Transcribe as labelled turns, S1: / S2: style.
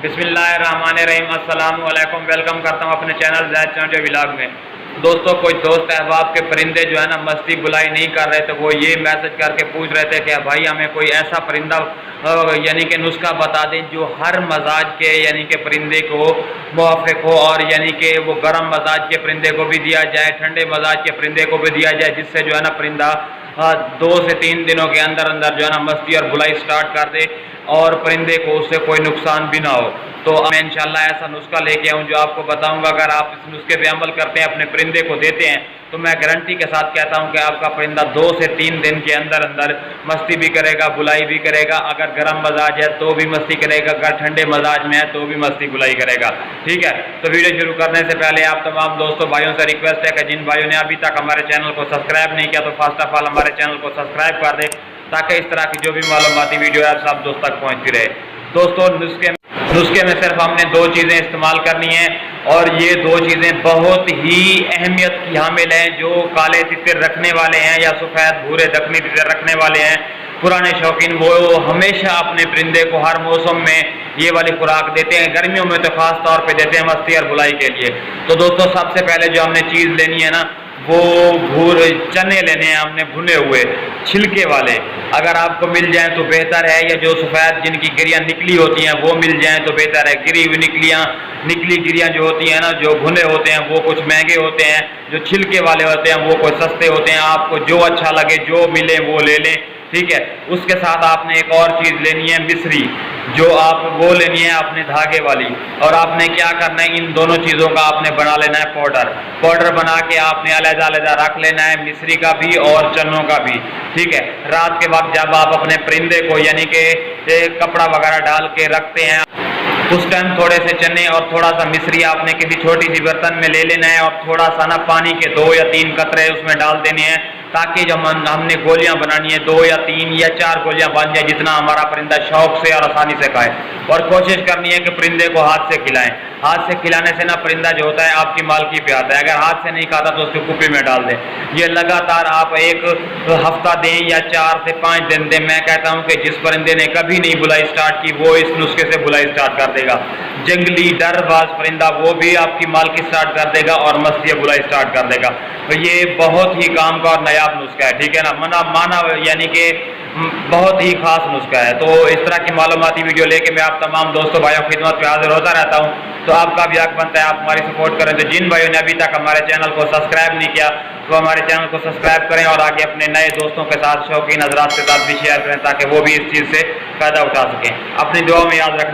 S1: बिस्मिल्लाहिर्रहमानिर्रहीम। अस्सलामु अलैकुम। वेलकम करता हूँ अपने चैनल ज़ैद चौंटे व्लॉग में। दोस्तों, कोई दोस्त अहबाब के परिंदे जो है ना मस्ती बुलाई नहीं कर रहे थे। वो ये मैसेज करके पूछ रहे थे कि भाई हमें कोई ऐसा परिंदा यानी कि नुस्खा बता दें जो हर मजाज के यानी कि परिंदे को मुवाफिक हो, और यानी कि वो गर्म मजाज के परिंदे को भी दिया जाए, ठंडे मजाज के परिंदे को भी दिया जाए, जिससे जो है ना परिंदा 2 से 3 दिनों के अंदर अंदर जो है ना मस्ती और बुलाई स्टार्ट कर दे और परिंदे को उससे कोई नुकसान भी ना हो। तो मैं इंशाल्लाह ऐसा नुस्खा लेके आऊँ जो आपको बताऊंगा। अगर आप इस नुस्खे पे अमल करते हैं, अपने परिंदे को देते हैं, तो मैं गारंटी के साथ कहता हूं कि आपका परिंदा 2 से 3 दिन के अंदर अंदर मस्ती भी करेगा, बुलाई भी करेगा। अगर गर्म मजाज है तो भी मस्ती करेगा, अगर ठंडे मजाज में है तो भी मस्ती बुलाई करेगा। ठीक है, तो वीडियो शुरू करने से पहले आप तमाम दोस्तों भाइयों से रिक्वेस्ट है कि जिन भाइयों ने अभी तक हमारे चैनल को सब्सक्राइब नहीं किया तो फर्स्ट ऑफ ऑल हमारे चैनल को सब्सक्राइब कर दे, ताकि इस तरह की जो भी मालूमाती वीडियो है सब दोस्त तक पहुँचती रहे। दोस्तों, नुस्खे में सिर्फ हमने 2 चीज़ें इस्तेमाल करनी हैं, और ये 2 चीज़ें बहुत ही अहमियत की हामिल हैं। जो काले तितर रखने वाले हैं या सफ़ेद भूरे दखनी तितर रखने वाले हैं, पुराने शौकीन, वो हमेशा अपने परिंदे को हर मौसम में ये वाली खुराक देते हैं। गर्मियों में तो ख़ास तौर पे देते हैं मस्ती और बुलाई के लिए। तो दोस्तों, सबसे पहले जो हमने चीज़ लेनी है ना, वो भूरे चने लेने हैं हमने, भुने हुए छिलके वाले। अगर आपको मिल जाए तो बेहतर है, या जो सफ़ेद जिनकी गिरियाँ निकली होती हैं वो मिल जाएँ तो बेहतर है। गिरी हुई निकली गिरियाँ जो होती हैं ना, जो भुने होते हैं वो कुछ महंगे होते हैं, जो छिलके वाले होते हैं वो कुछ सस्ते होते हैं। आपको जो अच्छा लगे, जो मिले वो ले लें। ठीक है, उसके साथ आपने एक और चीज़ लेनी है, मिश्री, जो आप वो लेनी है अपने धागे वाली। और आपने क्या करना है, इन दोनों चीज़ों का आपने बना लेना है पाउडर बना के आपने अलग-अलग रख लेना है, मिश्री का भी और चनों का भी। ठीक है, रात के वक्त जब आप अपने परिंदे को यानी कि कपड़ा वगैरह डाल के रखते हैं, उस टाइम थोड़े से चने और थोड़ा सा मिश्री आपने किसी छोटी सी बर्तन में ले लेना है, और थोड़ा सा ना पानी के 2 या 3 कतरे उसमें डाल देने हैं, ताकि जब हमने गोलियां बनानी है 2 या 3 या 4 गोलियां बन जाए, जितना हमारा परिंदा शौक से और आसानी से खाए। और कोशिश करनी है कि परिंदे को हाथ से खिलाएं। हाथ से खिलाने से ना परिंदा जो होता है आपकी मालकी पे आता है। अगर हाथ से नहीं खाता तो उसको कुप्पी में डाल दें। ये लगातार आप 1 हफ्ता दें या 4 से 5 दिन दें। मैं कहता हूँ कि जिस परिंदे ने कभी नहीं बुलाई स्टार्ट की, वो इस नुस्खे से बुलाई स्टार्ट कर देगा। जंगली डरबाज परिंदा वो भी आपकी मालकी स्टार्ट कर देगा और मस्ती बुलाई स्टार्ट कर देगा। तो ये बहुत ही काम का और नायाब नुस्खा है। ठीक है ना, माना यानी कि बहुत ही खास नुस्खा है। तो इस तरह की मालूमाती वीडियो लेके मैं आप तमाम दोस्तों भाइयों की खिदमत पे हाजिर होता रहता हूँ। तो आपका भी हक बनता है आप हमारी सपोर्ट करें। तो जिन भाइयों ने अभी तक हमारे चैनल को सब्सक्राइब नहीं किया तो हमारे चैनल को सब्सक्राइब करें, और आगे अपने नए दोस्तों के साथ, शौकीन हजरात के साथ भी शेयर करें, ताकि वो भी इस चीज़ से फ़ायदा उठा सकें। अपनी दुआ में याद रखें।